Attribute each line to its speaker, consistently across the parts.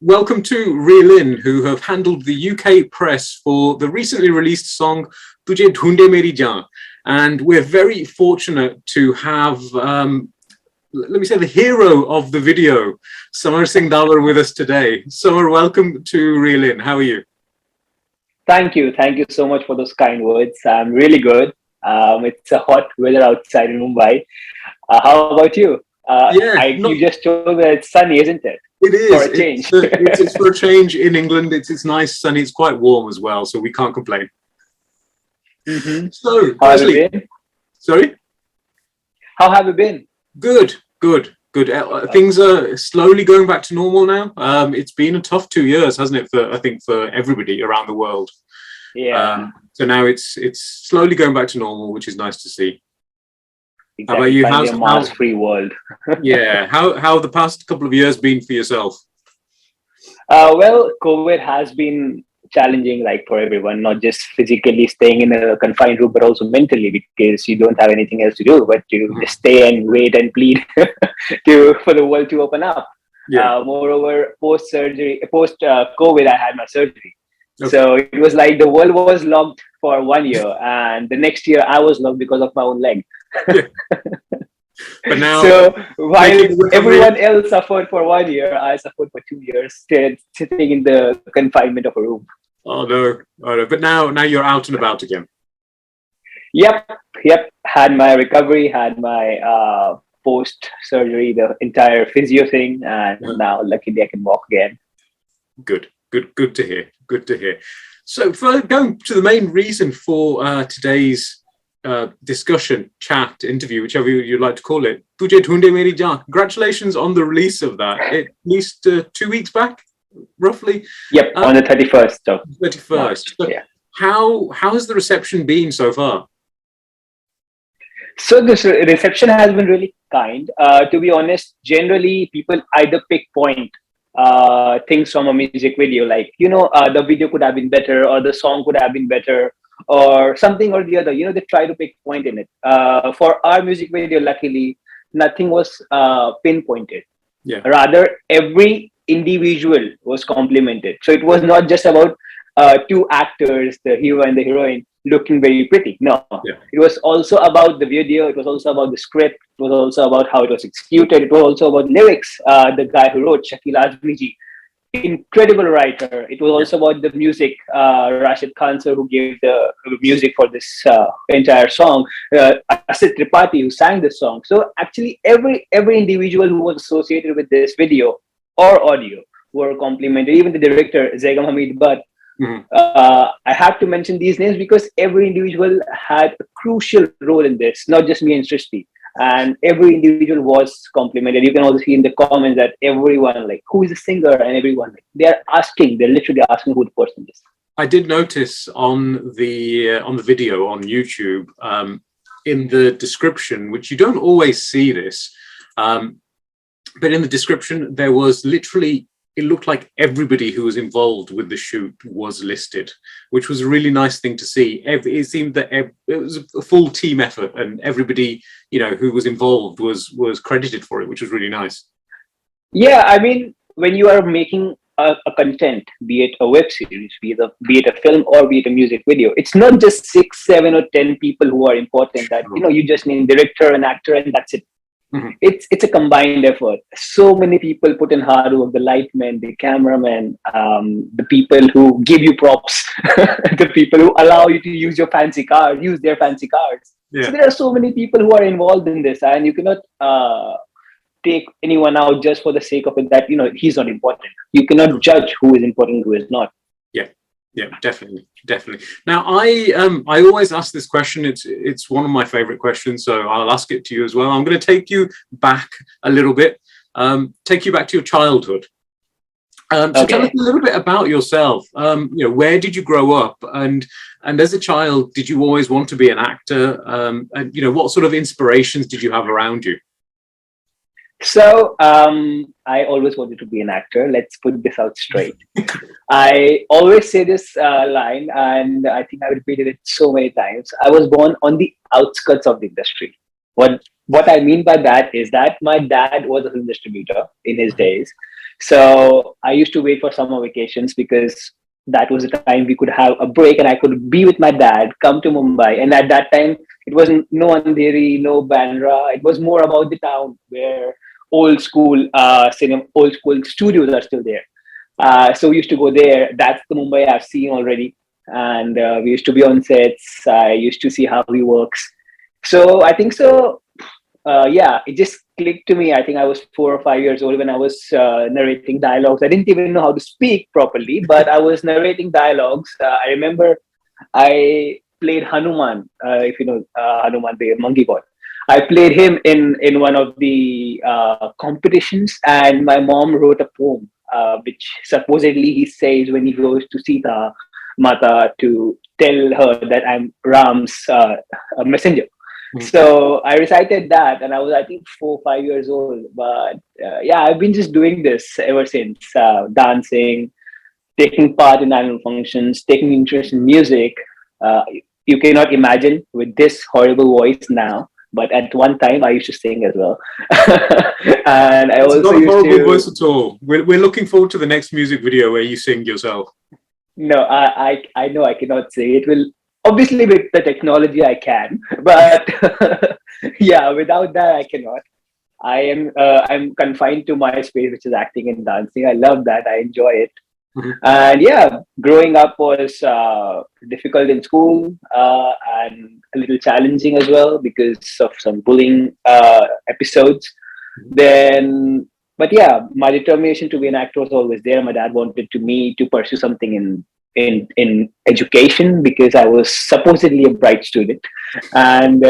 Speaker 1: welcome to Reel In, who have handled the UK press for the recently released song Tujhe Dhunde Meri Jaan. And we're very fortunate to have, let me say, the hero of the video, Samer Singh Dawar, with us today. Samer, welcome to Reel In. How are you?
Speaker 2: Thank you. Thank you so much for those kind words. I'm really good. It's a hot weather outside in Mumbai. How about you? You just told that it's sunny, isn't it?
Speaker 1: It is.
Speaker 2: For a change.
Speaker 1: It's for a change in England. It's nice, sunny. It's quite warm as well, so we can't complain.
Speaker 2: Mm-hmm.
Speaker 1: So,
Speaker 2: how have you been?
Speaker 1: Sorry?
Speaker 2: How have you been?
Speaker 1: Good. Things are slowly going back to normal now. It's been a tough 2 years, hasn't it? I think for everybody around the world.
Speaker 2: Yeah.
Speaker 1: So now it's slowly going back to normal, which is nice to see.
Speaker 2: Exactly.
Speaker 1: How about you?
Speaker 2: How's a mask-free world?
Speaker 1: Yeah. How the past couple of years been for yourself?
Speaker 2: Well, COVID has been challenging, like for everyone, not just physically staying in a confined room, but also mentally, because you don't have anything else to do but to just stay and wait and plead for the world to open up.
Speaker 1: Yeah.
Speaker 2: Moreover, post-COVID, I had my surgery.
Speaker 1: Okay.
Speaker 2: So it was like the world was locked for 1 year, and the next year I was locked because of my own leg.
Speaker 1: Yeah. But now,
Speaker 2: so while everyone else suffered for 1 year, I suffered for 2 years, sitting in the confinement of a room.
Speaker 1: Oh no! But now you're out and about again.
Speaker 2: Yep. Had my recovery, had my post-surgery, the entire physio thing, and now luckily I can walk again.
Speaker 1: Good to hear. Good to hear. So, for going to the main reason for today's discussion, chat, interview, whichever you'd like to call it, Tujhe Dhunde Meri Jaan. Congratulations on the release of that. At least 2 weeks back, roughly.
Speaker 2: Yep, on the 31st.
Speaker 1: 31st. So
Speaker 2: yeah.
Speaker 1: How has the reception been so far?
Speaker 2: So this reception has been really kind. To be honest, generally people either pick point things from a music video, like, the video could have been better, or the song could have been better, or something or the other. They try to pick point in it. For our music video, luckily, nothing was pinpointed.
Speaker 1: Yeah.
Speaker 2: Rather, every individual was complimented. So it was not just about two actors, the hero and the heroine, looking very pretty. No, It was also about the video. It was also about the script. It was also about how it was executed. It was also about lyrics. The guy who wrote, Shakil Azmiji, incredible writer. It was also about the music. Rashid Khan sir, who gave the music for this entire song. Asit Tripathi, who sang this song. So actually, every individual who was associated with this video or audio were complimented. Even the director, Zaigam Hamid Butt.
Speaker 1: Mm-hmm.
Speaker 2: I have to mention these names because every individual had a crucial role in this, not just me and Srishti. And every individual was complimented. You can also see in the comments that everyone, like, who is the singer, and everyone, like, they're literally asking who the person is.
Speaker 1: I did notice on the video on YouTube, in the description, which you don't always see this, but in the description there was literally, it looked like everybody who was involved with the shoot was listed, which was a really nice thing to see. It seemed that it was a full team effort, and everybody, who was involved was credited for it, which was really nice.
Speaker 2: Yeah, I mean, when you are making a content, be it a web series, be it a film, or be it a music video, it's not just 6, 7, or 10 people who are important. That you just need director and actor, and that's it.
Speaker 1: Mm-hmm.
Speaker 2: It's a combined effort. So many people put in hard work: the lightmen, the cameramen, the people who give you props, the people who allow you to use their fancy cards.
Speaker 1: Yeah.
Speaker 2: So there are so many people who are involved in this, and you cannot take anyone out just for the sake of it, that he's not important. You cannot judge who is important, who is not.
Speaker 1: Yeah, definitely. Now, I always ask this question. It's one of my favorite questions, so I'll ask it to you as well. I'm going to take you back a little bit, take you back to your childhood. So tell us a little bit about yourself. Where did you grow up, and as a child, did you always want to be an actor? And what sort of inspirations did you have around you?
Speaker 2: So I always wanted to be an actor. Let's put this out straight. I always say this line, and I think I've repeated it so many times. I was born on the outskirts of the industry. What I mean by that is that my dad was a film distributor in his days. So I used to wait for summer vacations because that was the time we could have a break and I could be with my dad, come to Mumbai. And at that time, it wasn't no Andheri, no Bandra. It was more about the town where old school cinema, old school studios are still there. So we used to go there. That's the Mumbai I've seen already. And we used to be on sets. I used to see how he works. So I think so. Yeah, it just clicked to me. I think I was 4 or 5 years old when I was narrating dialogues. I didn't even know how to speak properly, but I was narrating dialogues. I remember I played Hanuman, if you know Hanuman, the monkey boy. I played him in one of the competitions, and my mom wrote a poem, which supposedly he says when he goes to Sita Mata to tell her that I'm Ram's messenger. So I recited that, and I was, I think, 4 or 5 years old. But yeah, I've been just doing this ever since, dancing, taking part in annual functions, taking interest in music. Uh, you cannot imagine with this horrible voice now, but at one time I used to sing as well. And I
Speaker 1: It's
Speaker 2: also
Speaker 1: not a
Speaker 2: used
Speaker 1: horrible
Speaker 2: to.
Speaker 1: voice at all. We're looking forward to the next music video where you sing yourself.
Speaker 2: No, I know I cannot say it will. Obviously, with the technology, I can, but yeah, without that, I cannot. I'm confined to my space, which is acting and dancing. I love that. I enjoy it.
Speaker 1: Mhm.
Speaker 2: And yeah, growing up was difficult in school and a little challenging as well because of some bullying episodes. Then, but yeah, my determination to be an actor was always there. My dad wanted to me to pursue something in education because I was supposedly a bright student, and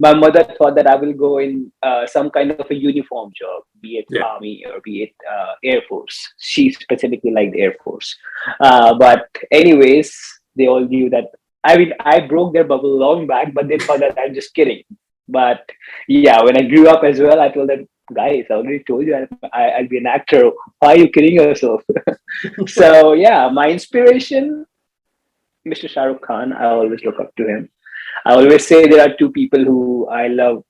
Speaker 2: my mother thought that I will go in some kind of a uniform job, be it
Speaker 1: Yeah.
Speaker 2: army or be it air force. She specifically liked air force, but anyways, they all knew that. I mean, I broke their bubble long back, but they thought that I'm just kidding. But yeah, when I grew up as well, I told them, guys, I already told you I'll be an actor. Why are you kidding yourself? So yeah, my inspiration, Mr. Shah Rukh Khan. I always look up to him. I always say there are two people who I love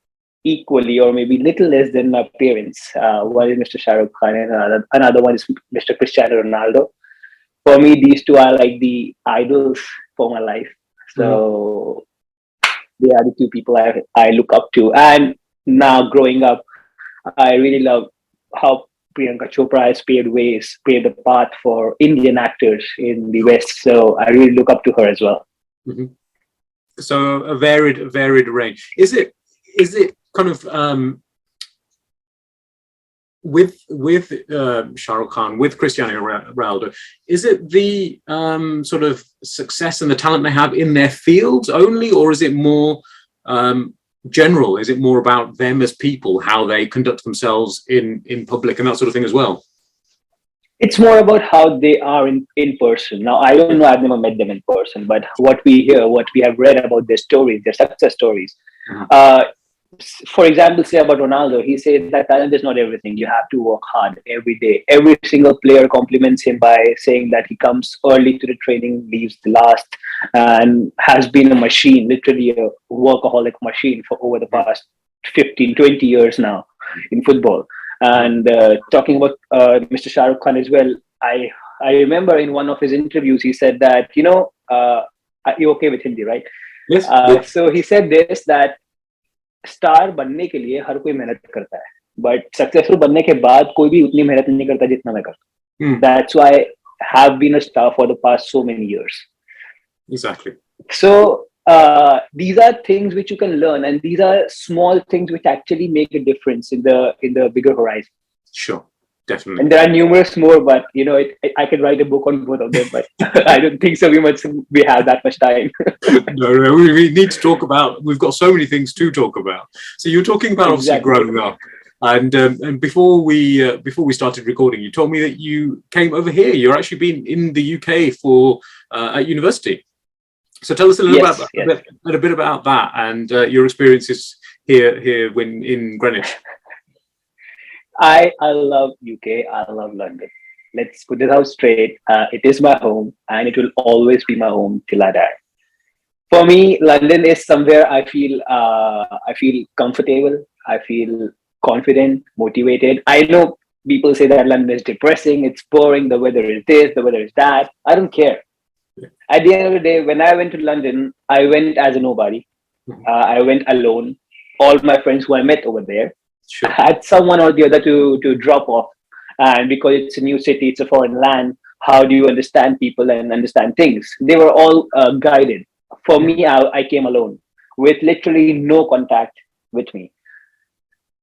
Speaker 2: equally, or maybe little less than my parents. One is Mr. Shah Rukh Khan, and another one is Mr. Cristiano Ronaldo. For me, these two are like the idols for my life. So they are the two people I look up to. And now growing up, I really love how Priyanka Chopra has paved the path for Indian actors in the West. So I really look up to her as well.
Speaker 1: Mhm. So a varied range. Is it kind of with Shah Rukh Khan, with Cristiano Ronaldo? Is it the sort of success and the talent they have in their fields only, or is it more general? Is it more about them as people, how they conduct themselves in public and that sort of thing as well?
Speaker 2: It's more about how they are in person. Now, I don't know, I've never met them in person, but what we hear, what we have read about their stories, their success stories. Uh, for example, say about Ronaldo, he says that talent is not everything. You have to work hard every day. Every single player compliments him by saying that he comes early to the training, leaves the last, and has been a machine, literally a workaholic machine for over the past 15, 20 years now in football. And talking about Mr. Shah Rukh Khan as well, I remember in one of his interviews, he said that, are you okay with Hindi, right?
Speaker 1: Yes.
Speaker 2: So he said this, that star बनने के लिए हर कोई मेहनत करता है but successful बनने के बाद कोई भी उतनी मेहनत नहीं करता जितना मैं करता हूँ that's why I have been a star for the past so many years
Speaker 1: Exactly.
Speaker 2: so these are things which you can learn, and these are small things which actually make a difference in the bigger horizon.
Speaker 1: Sure. Definitely.
Speaker 2: And there are numerous more, but I could write a book on both of them, but I don't think so. We have that much time.
Speaker 1: No, we need to talk about. We've got so many things to talk about. So you're talking about obviously growing up, and before we started recording, you told me that you came over here. You're actually been in the UK for at university. So tell us a little a bit about that and your experiences here when in Greenwich.
Speaker 2: I love UK. I love London. Let's put it out straight. It is my home, and it will always be my home till I die. For me, London is somewhere I feel comfortable. I feel confident, motivated. I know People say that London is depressing, it's boring, the weather is this, the weather is that. I don't care. At the end of the day, when I went to London, I went as a nobody. I went alone. All my friends who I met over there,
Speaker 1: Sure.
Speaker 2: I had someone or the other to drop off. And because it's a new city, it's a foreign land, how do you understand people and understand things? They were all guided. For me, I came alone with literally no contact with me.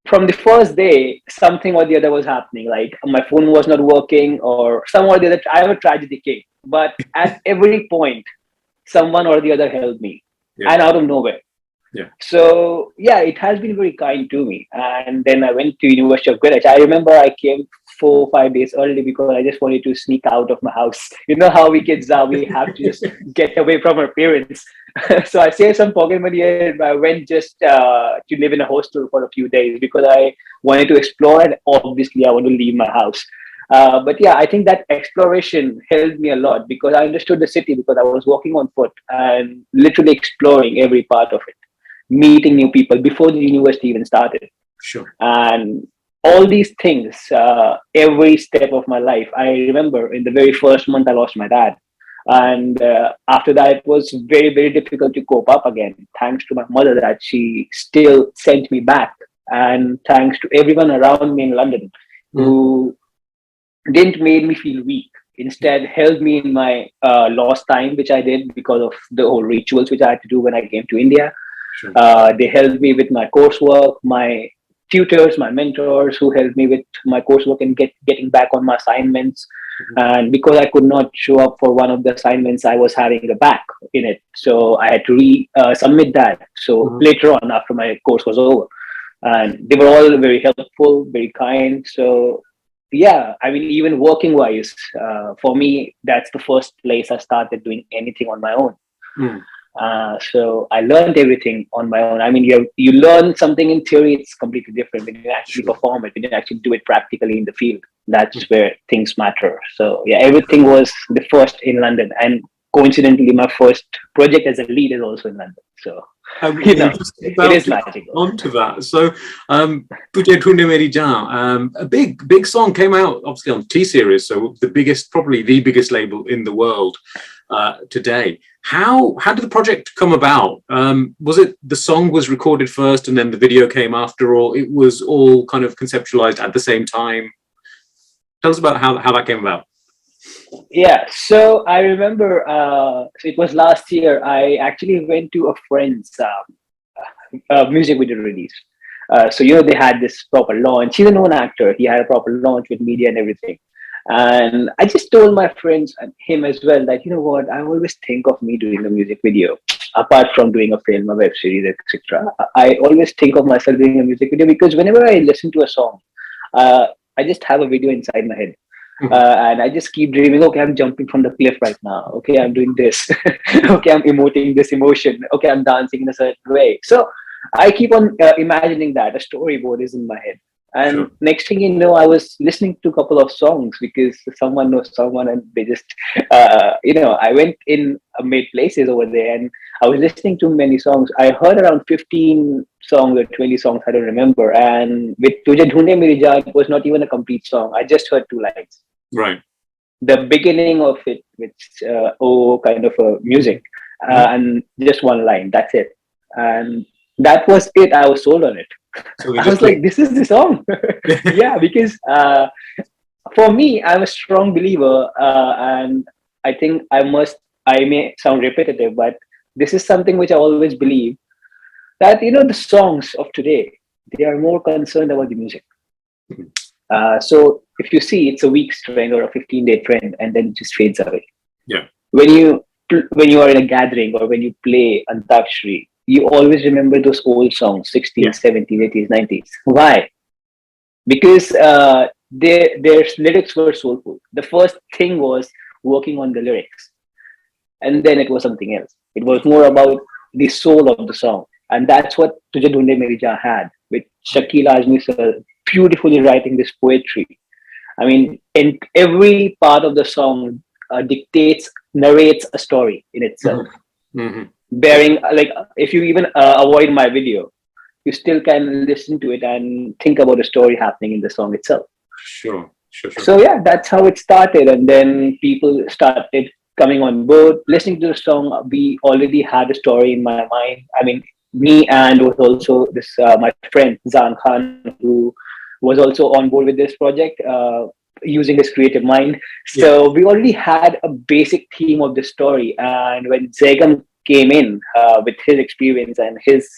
Speaker 2: From the first day, something or the other was happening. Like my phone was not working, or some or the other. I have a tragedy came, but at every point, someone or the other helped me, and out of nowhere.
Speaker 1: Yeah.
Speaker 2: So yeah, it has been very kind to me. And then I went to University of Greenwich. I remember I came 4 or 5 days early because I just wanted to sneak out of my house. You know how we kids are, we have to just get away from our parents. So I saved some pocket money and I went just to live in a hostel for a few days because I wanted to explore, and obviously I want to leave my house. But yeah, I think that exploration helped me a lot because I understood the city because I was walking on foot and literally exploring every part of it, meeting new people before the university even started.
Speaker 1: Sure.
Speaker 2: And all these things, every step of my life. I remember in the very first month, I lost my dad. And after that, it was very, very difficult to cope up again. Thanks to my mother that she still sent me back. And thanks to everyone around me in London who didn't make me feel weak. Instead, held me in my lost time, which I did because of the whole rituals which I had to do when I came to India.
Speaker 1: Sure.
Speaker 2: They helped me with my coursework, my tutors, my mentors who helped me with my coursework and getting back on my assignments. And because I could not show up for one of the assignments, I was having a back in it. So I had to submit that. So later on, after my course was over, and they were all very helpful, very kind. So yeah, I mean, even working wise, for me, that's the first place I started doing anything on my own. So I learned everything on my own. I mean, you learn something in theory, it's completely different when you actually perform it, when you actually do it practically in the field. That's where things matter. So yeah, everything was the first in London, and coincidentally, my first project as a lead is also in London. So you know, it is magical.
Speaker 1: Onto that. So, Tujhe Dhunde Meri Jaan, a big song came out obviously on T-Series, so probably the biggest label in the world today. How did the project come about? Was it the song was recorded first and then the video came after, or it was all kind of conceptualized at the same time? Tell us about how that came about.
Speaker 2: Yeah, so I remember it was last year. I actually went to a friend's music video release. So they had this proper launch. He's a known actor. He had a proper launch with media and everything. And I just told my friends and him as well that, you know what, I always think of me doing a music video. Apart from doing a film, a web series, etc., I always think of myself doing a music video because whenever I listen to a song, I just have a video inside my head. And I just keep dreaming, okay, I'm jumping from the cliff right now. Okay, I'm doing this. Okay, I'm emoting this emotion. Okay, I'm dancing in a certain way. So I keep on imagining that. A storyboard is in my head. And next thing you know, I was listening to a couple of songs because someone knows someone and they just, I went in made places over there and I was listening to many songs. I heard around 15 songs or 20 songs, I don't remember. And with Tujhe Dhunde Meri Jaan, it was not even a complete song. I just heard 2 lines.
Speaker 1: Right.
Speaker 2: The beginning of it, which kind of a music, and just 1 line. That's it. And that was it. I was sold on it. So I was like, this is the song. Yeah, because for me, I'm a strong believer, and I think I may sound repetitive, but this is something which I always believe that the songs of today, they are more concerned about the music. So if you see, it's a week's trend or a 15-day trend, and then it just fades away.
Speaker 1: Yeah.
Speaker 2: When you are in a gathering or when you play Antakshari, you always remember those old songs, 60s, 70s, 80s, 90s. Why? Because their lyrics were soulful. The first thing was working on the lyrics, and then it was something else. It was more about the soul of the song, and that's what Tujhe Dhunde Meri Jaan had, with Shakil Azmi sir beautifully writing this poetry. I mean, in every part of the song narrates a story in itself. Bearing, like, if you even avoid my video, you still can listen to it and think about the story happening in the song itself.
Speaker 1: Sure.
Speaker 2: So yeah, that's how it started, and then people started coming on board, listening to the song. We already had a story in my mind. I mean, me and was also this my friend Zan Khan, who was also on board with this project, using his creative mind.
Speaker 1: Yeah.
Speaker 2: So we already had a basic theme of the story, and when Zegam came in with his experience and his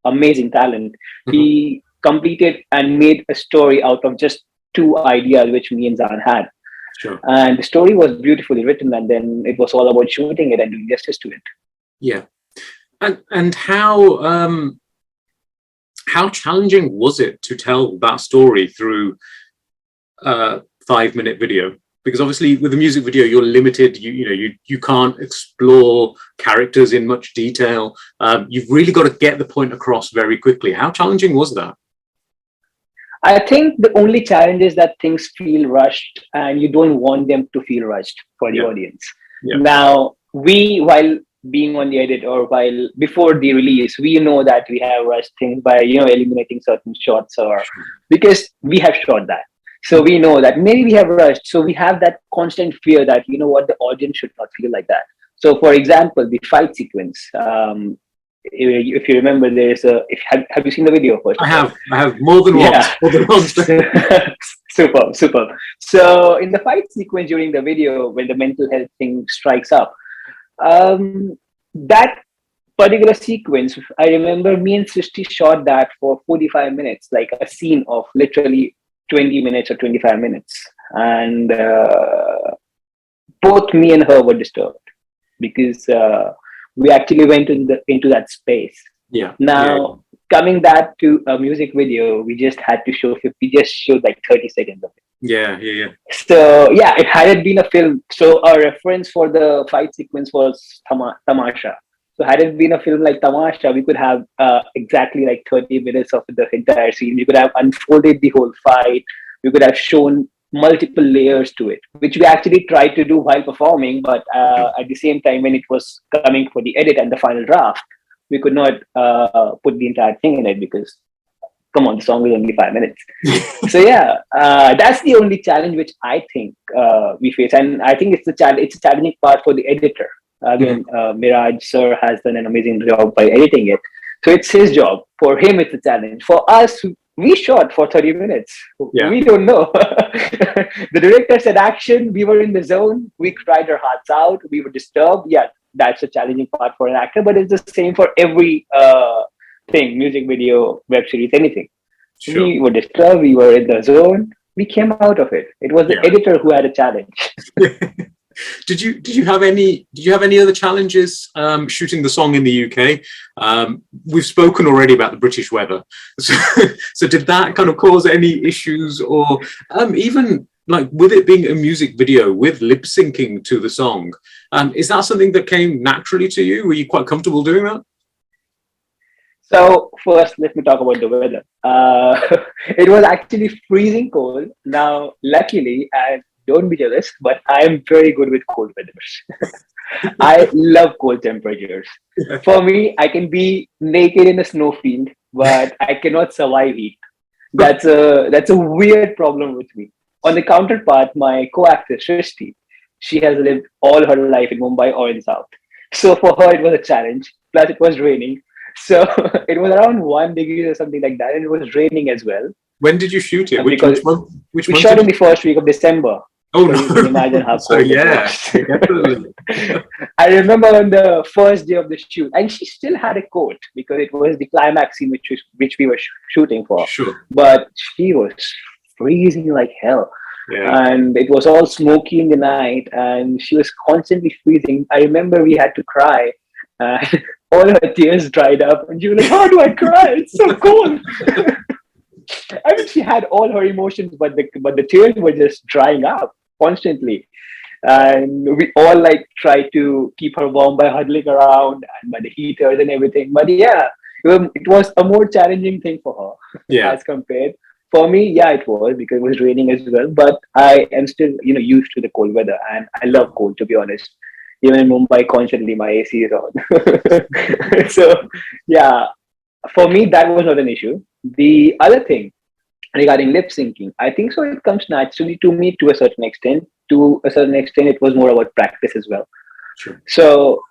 Speaker 2: amazing talent, he completed and made a story out of just two ideas which me and Zan had.
Speaker 1: Sure.
Speaker 2: And the story was beautifully written, and then it was all about shooting it and doing justice to it.
Speaker 1: Yeah. And how challenging was it to tell that story through a 5-minute video? Because obviously with a music video you're limited. You can't explore characters in much detail. You've really got to get the point across very quickly. How challenging was that?
Speaker 2: I think the only challenge is that things feel rushed, and you don't want them to feel rushed for the audience.
Speaker 1: Yeah.
Speaker 2: Now, while being on the edit or while before the release, we know that we have rushed things by eliminating certain shots, or because we have shot that. So we know that maybe we have rushed. So we have that constant fear that the audience should not feel like that. So, for example, the fight sequence. If you remember, there's have you seen the video first?
Speaker 1: I have more than once.
Speaker 2: Yeah.
Speaker 1: More than once.
Speaker 2: Super. So in the fight sequence during the video, when the mental health thing strikes up, that particular sequence, I remember me and Srishti shot that for 45 minutes, like a scene of literally 20 minutes or 25 minutes. And both me and her were disturbed because we actually went into that space.
Speaker 1: Yeah.
Speaker 2: Now, coming back to a music video, we just showed like 30 seconds of it.
Speaker 1: Yeah.
Speaker 2: So yeah, had it been a film, so our reference for the fight sequence was Tamasha. So had it been a film like Tamasha, we could have exactly like 30 minutes of the entire scene. We could have unfolded the whole fight. We could have shown multiple layers to it, which we actually tried to do while performing. But at the same time, when it was coming for the edit and the final draft, we could not put the entire thing in it because, come on, the song is only 5 minutes. So yeah, that's the only challenge which I think we face, and I think it's a challenging part for the editor. Again, Miraj sir has done an amazing job by editing it, so it's his job. For him, it's a challenge. For us, we shot for 30 minutes. Yeah. We don't know. The director said action. We were in the zone. We cried our hearts out. We were disturbed. Yeah, that's a challenging part for an actor, but it's the same for every thing, music video, web series, anything. Sure. We were disturbed. We were in the zone. We came out of it. It was the editor who had a challenge.
Speaker 1: Did you have any other challenges shooting the song in the UK? We've spoken already about the British weather, so did that kind of cause any issues, or even like with it being a music video with lip syncing to the song? Is that something that came naturally to you? Were you quite comfortable doing that?
Speaker 2: So first, let me talk about the weather. It was actually freezing cold. Now, luckily, and don't be jealous, but I am very good with cold weathers. I love cold temperatures. For me, I can be naked in a snowfield, but I cannot survive heat. That's a weird problem with me. On the counterpart, my co-actress Srishti, she has lived all her life in Mumbai or in South. So for her, it was a challenge. Plus, it was raining. So it was around 1 degree or something like that, and it was raining as well.
Speaker 1: When did you shoot it? Which month?
Speaker 2: We shot in the first week of December.
Speaker 1: Oh,
Speaker 2: so
Speaker 1: no.
Speaker 2: You can imagine how cold it was.
Speaker 1: Definitely.
Speaker 2: I remember on the first day of the shoot, and she still had a coat because it was the climax scene which we were shooting for.
Speaker 1: Sure.
Speaker 2: But she was freezing like hell. Yeah. And it was all smoky in the night, and she was constantly freezing. I remember we had to cry. All her tears dried up, and she was like, "How do I cry? It's so cold." I mean, she had all her emotions, but the tears were just drying up constantly, and we all like tried to keep her warm by huddling around and by the heaters and everything. But yeah, it was a more challenging thing for her. Yeah. As compared. For me, yeah, it was because it was raining as well. But I am still, used to the cold weather, and I love cold, to be honest. Even in Mumbai, constantly my AC is on. So, yeah, for me, that was not an issue. The other thing, regarding lip syncing, I think so. It comes naturally to me to a certain extent. To a certain extent, it was more about practice as well.
Speaker 1: Sure.
Speaker 2: So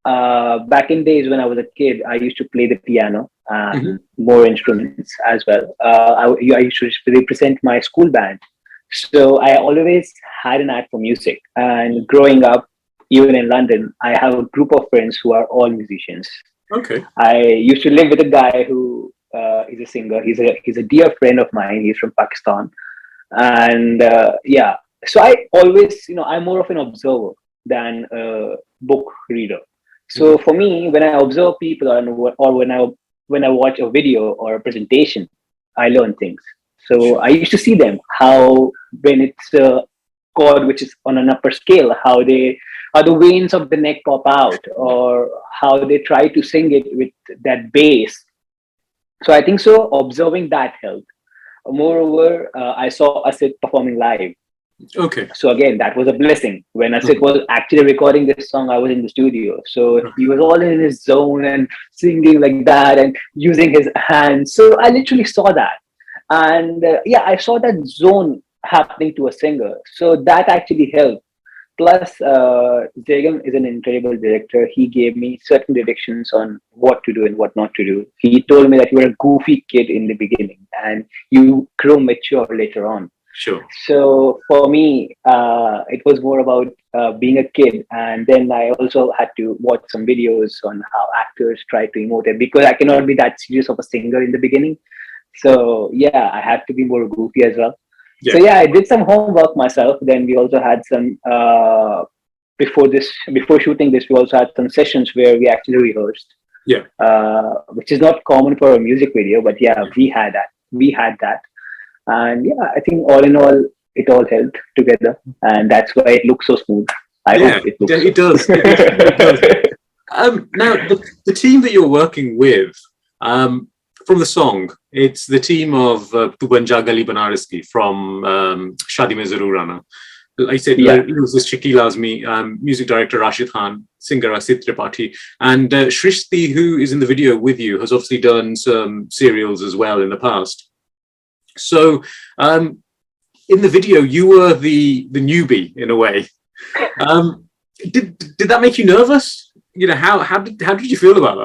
Speaker 2: back in days when I was a kid, I used to play the piano and more instruments as well. I used to represent my school band. So I always had an eye for music. And growing up, even in London, I have a group of friends who are all musicians.
Speaker 1: Okay.
Speaker 2: I used to live with a guy who is a singer. He's a dear friend of mine. He's from Pakistan, and yeah. So I always, I'm more of an observer than a book reader. So for me, when I observe people, or when I watch a video or a presentation, I learn things. So I used to see them how when it's a chord which is on an upper scale, how the veins of the neck pop out, or how they try to sing it with that bass. So I think so. Observing that helped. Moreover, I saw Asit performing live.
Speaker 1: Okay.
Speaker 2: So again, that was a blessing. When Asit was actually recording this song, I was in the studio. So he was all in his zone and singing like that and using his hands. So I literally saw that. And yeah, I saw that zone happening to a singer. So that actually helped. Plus, Jagam is an incredible director. He gave me certain directions on what to do and what not to do. He told me that you were a goofy kid in the beginning and you grow mature later on.
Speaker 1: Sure.
Speaker 2: So for me, it was more about being a kid, and then I also had to watch some videos on how actors try to emote it because I cannot be that serious of a singer in the beginning. So yeah, I had to be more goofy as well.
Speaker 1: Yeah.
Speaker 2: So yeah, I did some homework myself. Then we also had some before shooting this, we also had some sessions where we actually rehearsed.
Speaker 1: Yeah.
Speaker 2: Which is not common for a music video, but yeah, we had that. We had that. And yeah, I think all in all, it all helped together, and that's why it looks so smooth. I hope it looks.
Speaker 1: It does. It does. Now, the team that you're working with, from the song, it's the team of Tu Ban Ja Gali Banaras Ki from Shadi Mein Zarur Aana. Like I said, it was this Shakil Azmi, music director Rashid Khan, singer Asit Tripathi, and Shrishti, who is in the video with you, has obviously done some serials as well in the past. So, in the video, you were the newbie in a way. Did that make you nervous? How did you feel about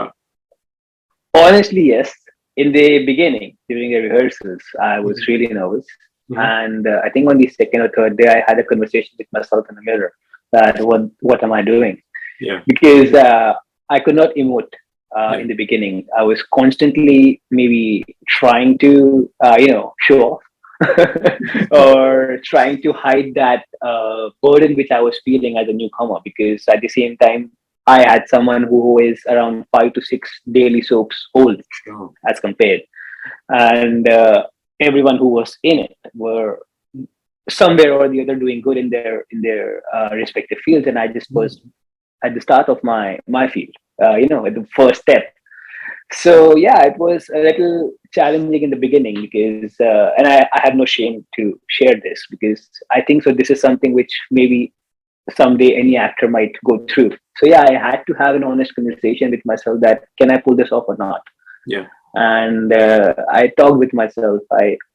Speaker 1: that?
Speaker 2: Honestly, yes. In the beginning, during the rehearsals, I was really nervous, and I think on the second or third day, I had a conversation with myself in the mirror that what am I doing?
Speaker 1: Yeah,
Speaker 2: because I could not emote. In the beginning, I was constantly maybe trying to, show off or trying to hide that burden which I was feeling as a newcomer. Because at the same time, I had someone who is around 5 to 6 daily soaps old as compared, and everyone who was in it were somewhere or the other doing good in their respective fields, and I just was at the start of my field. At the first step. So yeah, it was a little challenging in the beginning because, and I have no shame to share this because I think so. This is something which maybe someday any actor might go through. So yeah, I had to have an honest conversation with myself that can I pull this off or not.
Speaker 1: Yeah.
Speaker 2: And I talked with myself.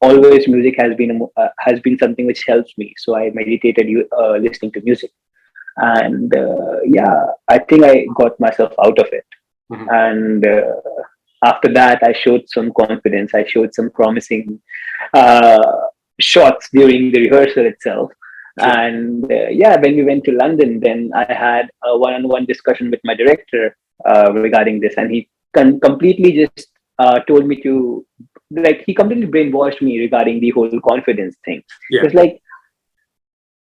Speaker 2: Music has been something which helps me. So I meditated listening to music. And yeah, I think I got myself out of it. And after that, I showed some confidence. I showed some promising shots during the rehearsal itself. And yeah, when we went to London, then I had a one-on-one discussion with my director regarding this, and he completely just told me to, like, he completely brainwashed me regarding the whole confidence thing. It's like,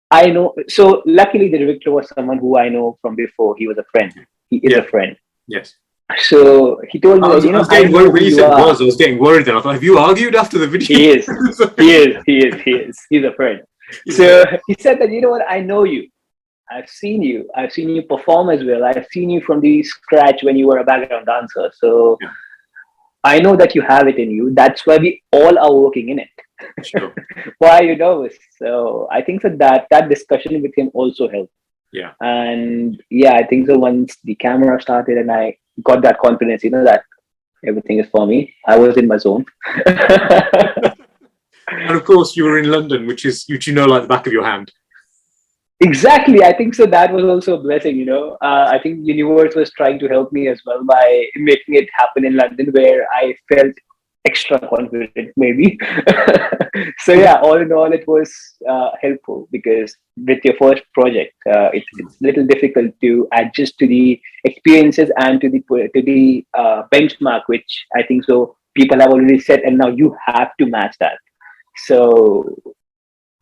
Speaker 2: I know. So luckily, the director was someone who I know from before. He was a friend. He is a friend.
Speaker 1: Yes.
Speaker 2: So he told me,
Speaker 1: I was getting worried when you said was. I was getting worried. Then I thought, have you argued after the video?
Speaker 2: He is. He's a friend. So he said that, you know what? I know you. I've seen you. I've seen you perform as well. I've seen you from the scratch when you were a background dancer. So I know that you have it in you. That's why we all are working in it.
Speaker 1: Sure.
Speaker 2: Why are you nervous? So I think that discussion with him also helped.
Speaker 1: Yeah.
Speaker 2: And yeah, I think so once the camera started and I got that confidence, that everything is for me, I was in my zone.
Speaker 1: And of course, you were in London, which you know like the back of your hand.
Speaker 2: Exactly. I think so. That was also a blessing, you know. I think universe was trying to help me as well by making it happen in London, where I felt extra confident, maybe. So yeah, all in all, it was helpful because with your first project, it's a little difficult to adjust to the experiences and to the benchmark, which I think so people have already set, and now you have to match that. So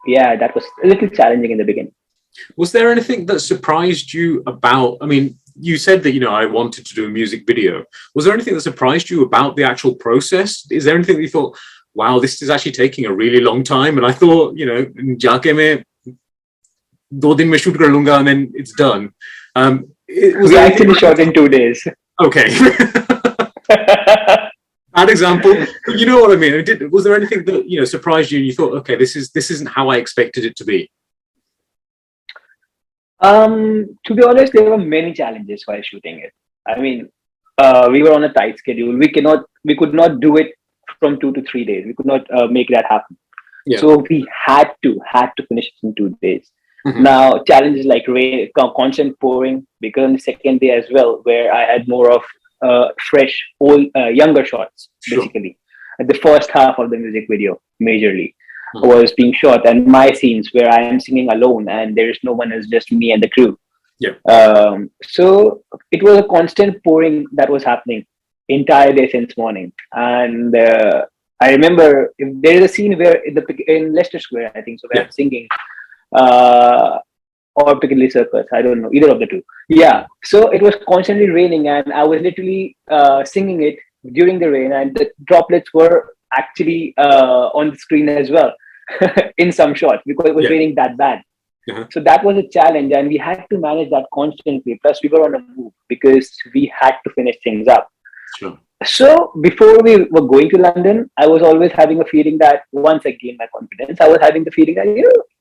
Speaker 2: yeah, that was a little challenging in the beginning.
Speaker 1: Was there anything that surprised you about, I mean, you said that, I wanted to do a music video. Was there anything that surprised you about the actual process? Is there anything that you thought, wow, this is actually taking a really long time? And I thought, jaake mein 2 din mein shoot kar lunga and then it's done.
Speaker 2: We actually shot in 2 days.
Speaker 1: Okay. Bad example. You know what I mean? Was there anything that, surprised you and you thought, okay, this isn't how I expected it to be?
Speaker 2: To be honest, there were many challenges while shooting it. I mean, we were on a tight schedule. We could not do it from 2 to 3 days. We could not make that happen. Yeah. So we had to finish it in 2 days. Mm-hmm. Now, challenges like rain, constant pouring, because on the second day as well, where I had more of fresh, old, younger shots, basically. Sure. The first half of the music video, majorly. Was being shot, and my scenes where I am singing alone and there is no one else, just me and the crew.
Speaker 1: Yeah.
Speaker 2: So it was a constant pouring that was happening entire day since morning. And I remember there is a scene where in Leicester Square, I think so, where I'm singing, or Piccadilly Circus, I don't know, either of the two. Yeah. So it was constantly raining, and I was literally singing it during the rain, and the droplets were actually on the screen as well. In some shots, because it was raining that bad. Uh-huh. So that was a challenge, and we had to manage that constantly. Plus, we were on a move because we had to finish things up.
Speaker 1: Sure.
Speaker 2: So before we were going to London, I was always having a feeling that once I gained my confidence, I was having the feeling that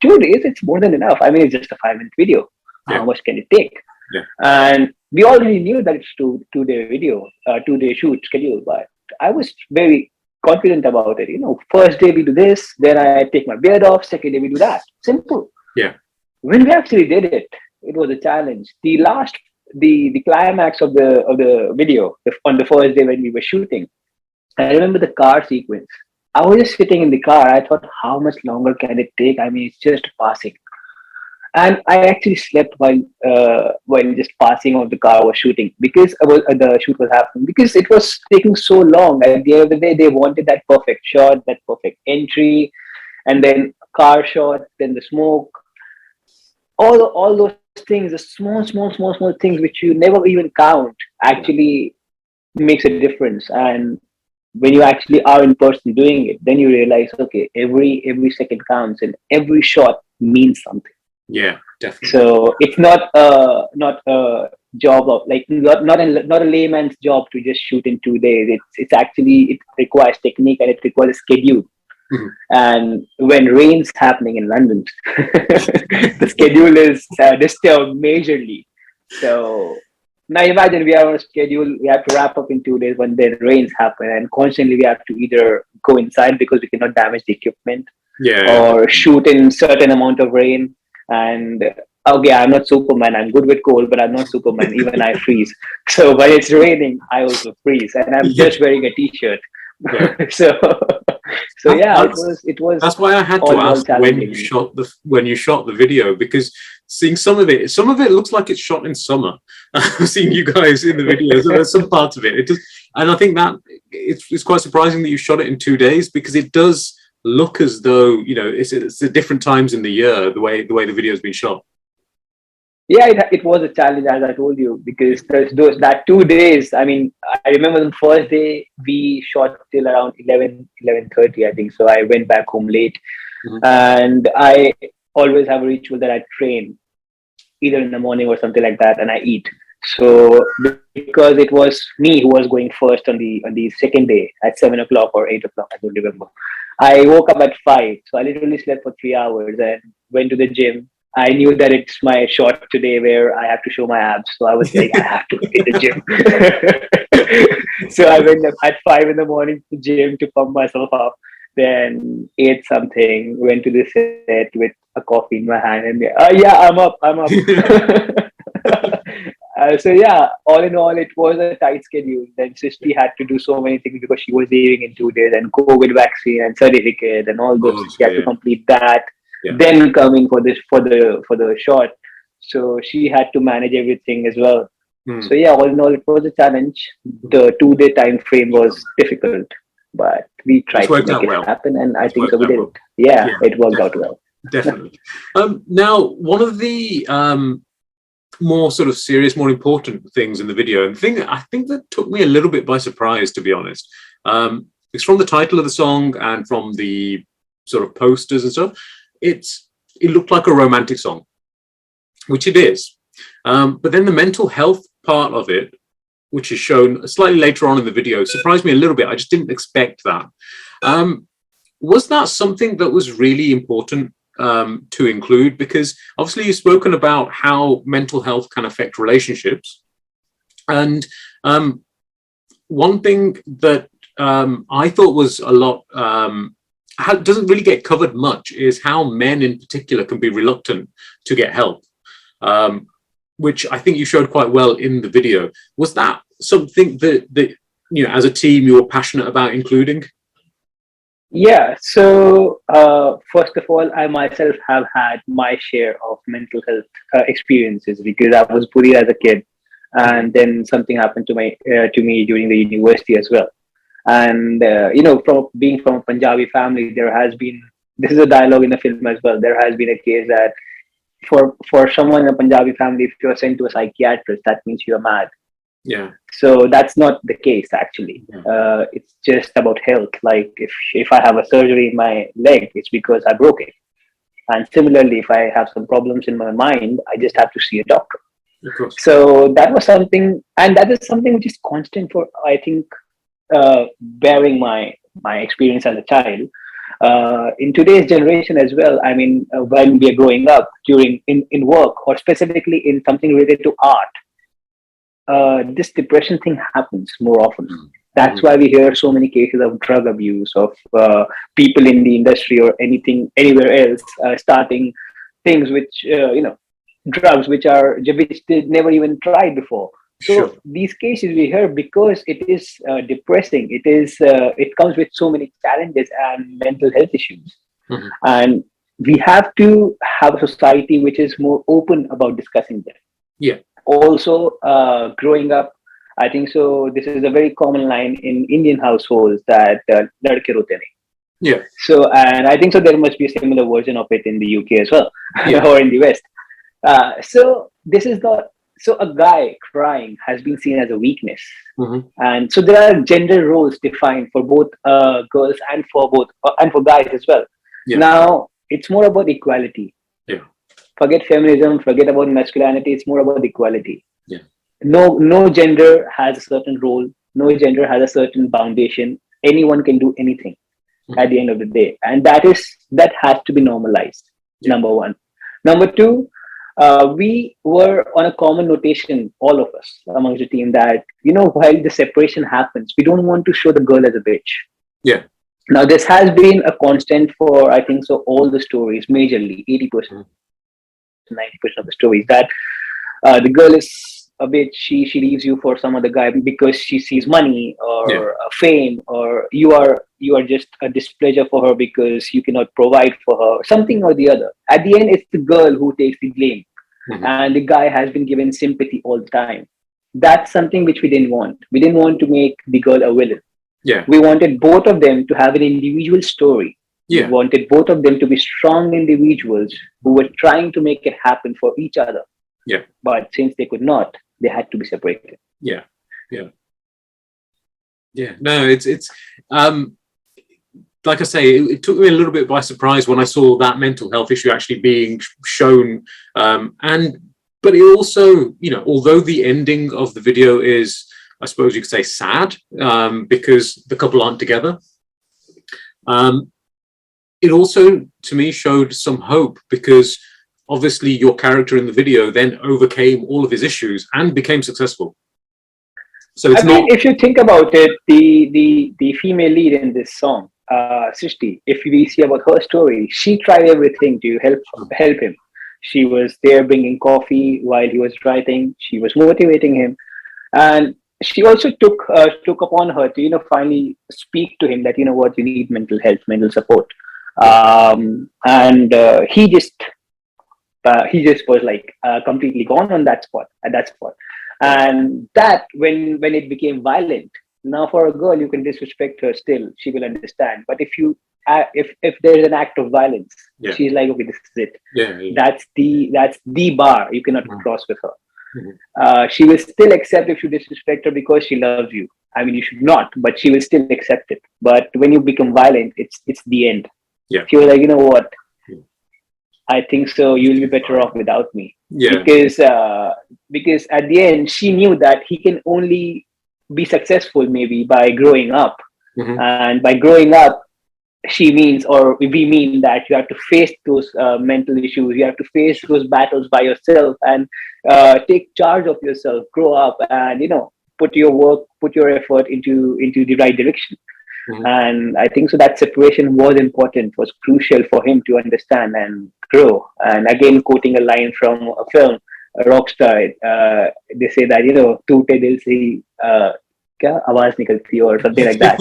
Speaker 2: 2 days, it's more than enough. I mean, it's just a 5-minute video. Yeah. How much can it take? Yeah. And we already knew that it's two-day video, 2-day shoot schedule, but I was very confident about it. First day we do this, then I take my beard off, second day we do that. Simple.
Speaker 1: Yeah.
Speaker 2: When we actually did it, it was a challenge. The climax of the video on the first day when we were shooting, I remember the car sequence. I was just sitting in the car. I thought, how much longer can it take? I mean, it's just passing. And I actually slept while just passing of the car was shooting, because the shoot was happening, because it was taking so long. At the end of the day, they wanted that perfect shot, that perfect entry, and then car shot, then the smoke, all those things, the small things which you never even count, actually makes a difference. And when you actually are in person doing it, then you realize, okay, every second counts, and every shot means something.
Speaker 1: Yeah, definitely.
Speaker 2: So it's not a job of not a layman's job to just shoot in 2 days. It's actually, it requires technique, and it requires a schedule. Mm-hmm. And when rain's happening in London, the schedule is disturbed majorly. So now imagine we are on a schedule. We have to wrap up in 2 days when then rains happen, and constantly we have to either go inside because we cannot damage the equipment, or shoot in certain amount of rain. And okay, I'm not Superman. I'm good with cold, but I'm not Superman. Even I freeze. So when it's raining, I also freeze, and I'm just wearing a t-shirt. Yeah. So yeah, it was.
Speaker 1: That's why I had to ask when you shot the video, because seeing some of it looks like it's shot in summer. Seeing you guys in the videos, there's some parts of it. And I think that it's quite surprising that you shot it in 2 days, because it does look as though it's at different times in the year, the way the video has been shot.
Speaker 2: Yeah, it was a challenge, as I told you, because that 2 days. I mean, I remember the first day we shot till around 11:30, I think. So I went back home late, and I always have a ritual that I train either in the morning or something like that, and I eat. So because it was me who was going first on the second day at 7 o'clock or 8 o'clock, I don't remember. I woke up at 5, so I literally slept for 3 hours and went to the gym. I knew that it's my shot today where I have to show my abs, so I was like, I have to hit the gym. So I went up at 5 in the morning to the gym to pump myself up. then ate something, went to the set with a coffee in my hand, and yeah, I'm up. So yeah, all in all, it was a tight schedule. Then Srishti had to do so many things because she was leaving in 2 days, and COVID vaccine and certificate and all those. She had to complete that.
Speaker 1: Yeah.
Speaker 2: Then coming for the shot, so she had to manage everything as well. So yeah, all in all, it was a challenge. The 2-day time frame was difficult, but we tried to make it happen, and I think so we did. Yeah, it worked out well.
Speaker 1: Definitely. Now, one of the more sort of serious, more important things in the video, and the thing I think that took me a little bit by surprise, to be honest, it's from the title of the song and from the sort of posters and stuff. It looked like a romantic song, which it is. But then the mental health part of it, which is shown slightly later on in the video, surprised me a little bit. I just didn't expect that. Was that something that was really important to include? Because obviously you've spoken about how mental health can affect relationships. And one thing that I thought was a lot, doesn't really get covered much, is how men in particular can be reluctant to get help. Which I think you showed quite well in the video. Was that something that you know, as a team, you were passionate about including?
Speaker 2: Yeah. So first of all, I myself have had my share of mental health experiences, because I was bullied as a kid, and then something happened to me during the university as well. And you know, from being from a Punjabi family, there has been, this is a dialogue in the film as well, there has been a case that for someone in a Punjabi family, if you're sent to a psychiatrist, that means you're mad.
Speaker 1: Yeah.
Speaker 2: So that's not the case, actually. Yeah. It's just about health. Like if I have a surgery in my leg, it's because I broke it. And similarly, if I have some problems in my mind, I just have to see a doctor.
Speaker 1: Of course.
Speaker 2: So that was something, and that is something which is constant for, I think, bearing my experience as a child. In today's generation as well, I mean, when we are growing up, in work, or specifically in something related to art, this depression thing happens more often. That's why we hear so many cases of drug abuse, of people in the industry or anywhere else starting things which, drugs which they never even tried before. So these cases we hear because it is depressing. It comes with so many challenges and mental health issues. And we have to have a society which is more open about discussing them.
Speaker 1: Yeah.
Speaker 2: Also, growing up, I think so. This is a very common line in Indian households that "ladke rote nahi."
Speaker 1: Yeah.
Speaker 2: So, and I think so. There must be a similar version of it in the UK as well, or in the West. So this is not. So a guy crying has been seen as a weakness, and so there are gender roles defined for both girls and for guys as well. Yeah. Now it's more about equality. Yeah. Forget feminism. Forget about masculinity. It's more about equality. Yeah. No gender has a certain role. No gender has a certain foundation. Anyone can do anything at the end of the day, and that has to be normalized. Yeah. Number one. Number two. We were on a common notation, all of us amongst the team, that, while the separation happens, we don't want to show the girl as a bitch. Yeah. Now, this has been a constant for, I think so, all the stories, majorly 80%, 90% of the stories, that the girl is a bitch. She leaves you for some other guy because she sees money or fame, or you are just a displeasure for her because you cannot provide for her, something or the other. At the end, it's the girl who takes the blame, and the guy has been given sympathy all the time. That's something which we didn't want. We didn't want to make the girl a villain. Yeah. We wanted both of them to have an individual story. Yeah. We wanted both of them to be strong individuals who were trying to make it happen for each other. Yeah. But since they could not, they had to be separated. Yeah. Yeah.
Speaker 1: Yeah. No, it's like I say, it took me a little bit by surprise when I saw that mental health issue actually being shown. But it also, although the ending of the video is, I suppose you could say, sad, because the couple aren't together, it also, to me, showed some hope, because obviously your character in the video then overcame all of his issues and became successful. So it's
Speaker 2: if you think about it, the female lead in this song, Srishti, if we see about her story, she tried everything to help him. She was there bringing coffee while he was writing. She was motivating him, and she also took upon her to finally speak to him that what, you need mental health, mental support. And he just was like completely gone on that spot at that spot. And that, when it became violent, now for a girl, you can disrespect her, still she will understand. But if there's an act of violence, she's like, okay, this is it. That's the bar you cannot cross with her. She will still accept if you disrespect her because she loves you. I mean, you should not, but she will still accept it. But when you become violent, it's the end. She was like, you know what, I think so, you'll be better off without me. Because at the end, she knew that he can only be successful maybe by growing up. And by growing up, she means, or we mean, that you have to face those mental issues, you have to face those battles by yourself, and take charge of yourself, grow up, and put your effort into the right direction. And I think so that separation was important, was crucial for him to understand and grow. And again, quoting a line from a film, a Rockstar, they say that टूटे दिल से ही क्या आवाज निकलती है, or something like that.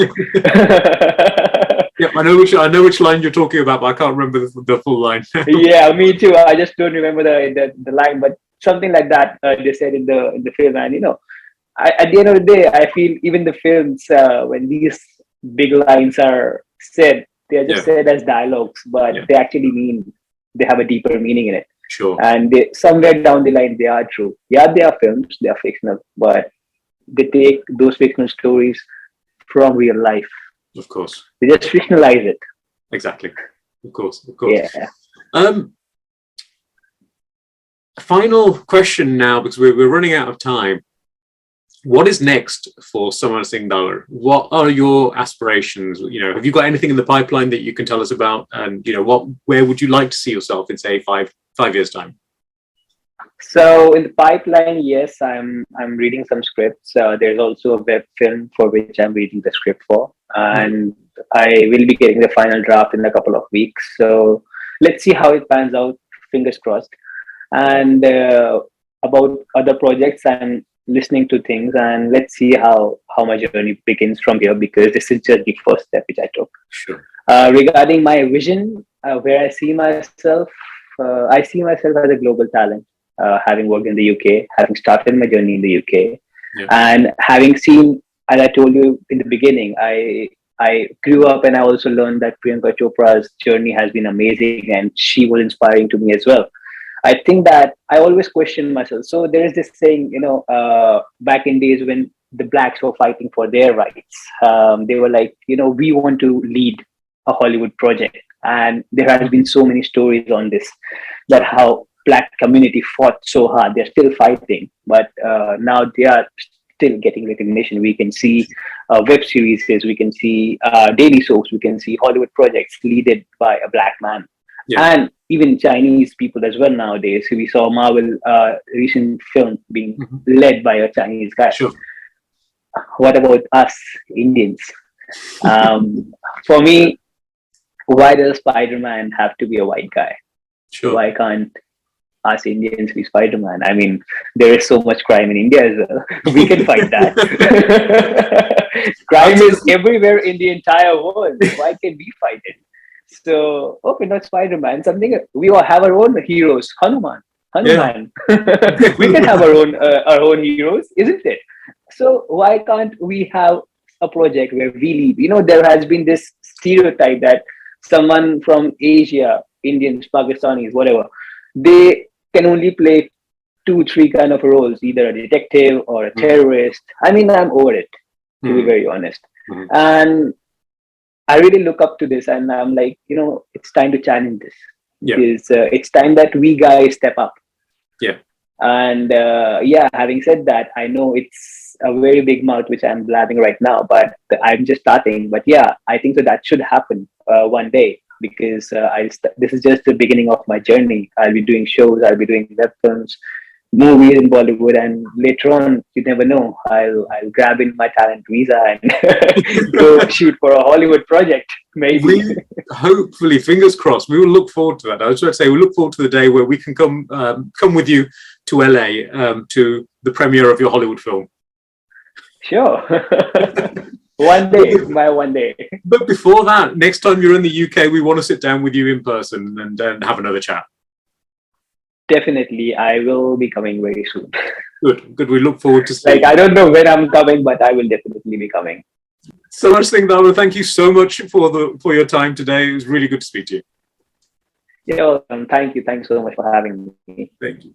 Speaker 1: Yeah, I know which line you're talking about, but I can't remember the full line.
Speaker 2: Yeah, me too. I just don't remember the line, but something like that they said in the film. And at the end of the day, I feel even the films, when these big lines are said, they are just said as dialogues, but they actually they have a deeper meaning in it.
Speaker 1: Sure.
Speaker 2: And somewhere down the line, they are true. Yeah, they are films, they are fictional, but they take those fictional stories from real life.
Speaker 1: Of course.
Speaker 2: They just fictionalize it.
Speaker 1: Exactly. Of course.
Speaker 2: Yeah.
Speaker 1: Final question now, because we're running out of time. What is next for Samer Singh Dawar? What are your aspirations? Have you got anything in the pipeline that you can tell us about? And where would you like to see yourself in, say, five years' time?
Speaker 2: So in the pipeline, yes, I'm reading some scripts. There's also a web film for which I'm reading the script for, and I will be getting the final draft in a couple of weeks. So let's see how it pans out. Fingers crossed. And about other projects, I'm listening to things, and let's see how my journey begins from here, because this is just the first step which I took.
Speaker 1: Sure.
Speaker 2: Regarding my vision, where I see myself as a global talent, having worked in the UK, having started my journey in the UK, and having seen, as I told you in the beginning, I grew up and I also learned that Priyanka Chopra's journey has been amazing, and she was inspiring to me as well. I think that I always question myself. So there is this saying, back in days when the blacks were fighting for their rights, they were like, we want to lead a Hollywood project. And there has been so many stories on this, that how black community fought so hard. They're still fighting, but now they are still getting recognition. We can see web series, we can see daily soaps, we can see Hollywood projects led by a black man. And even Chinese people as well nowadays. We saw Marvel recent film being led by a Chinese guy.
Speaker 1: Sure.
Speaker 2: What about us Indians? For me, why does Spider-Man have to be a white guy?
Speaker 1: Sure.
Speaker 2: Why can't us Indians be Spider-Man? I mean, there is so much crime in India as well. We can fight that. Crime is everywhere in the entire world. Why can't we fight it? So, okay, not Spider-Man. Something we all have our own heroes. Hanuman. We can have our own heroes, isn't it? So why can't we have a project where we lead? There has been this stereotype that someone from Asia, Indians, Pakistanis, whatever, they can only play 2-3 kind of roles, either a detective or a terrorist. I mean, I'm over it, to be very honest. And I really look up to this, and I'm like, it's time to challenge this. It's time that we guys step up. And having said that, I know it's a very big mouth which I'm blabbing right now, but I'm just starting. But I think that should happen one day, because this is just the beginning of my journey. I'll be doing shows, I'll be doing web films, movies in Bollywood, and later on, you never know, I'll grab in my talent visa and go shoot for a Hollywood project. Maybe.
Speaker 1: We hopefully, fingers crossed, we will look forward to that. I was about to say, we look forward to the day where we can come with you to LA to the premiere of your Hollywood film.
Speaker 2: Sure. One day, by one day.
Speaker 1: But before that, next time you're in the UK, we want to sit down with you in person and have another chat.
Speaker 2: Definitely, I will be coming very soon.
Speaker 1: Good. We look forward to seeing.
Speaker 2: Like, I don't know when I'm coming, but I will definitely be coming.
Speaker 1: Samer Singh Dawar, thank you so much for your time today. It was really good to speak to you.
Speaker 2: You're welcome. Thank you. Thanks so much for having me.
Speaker 1: Thank you.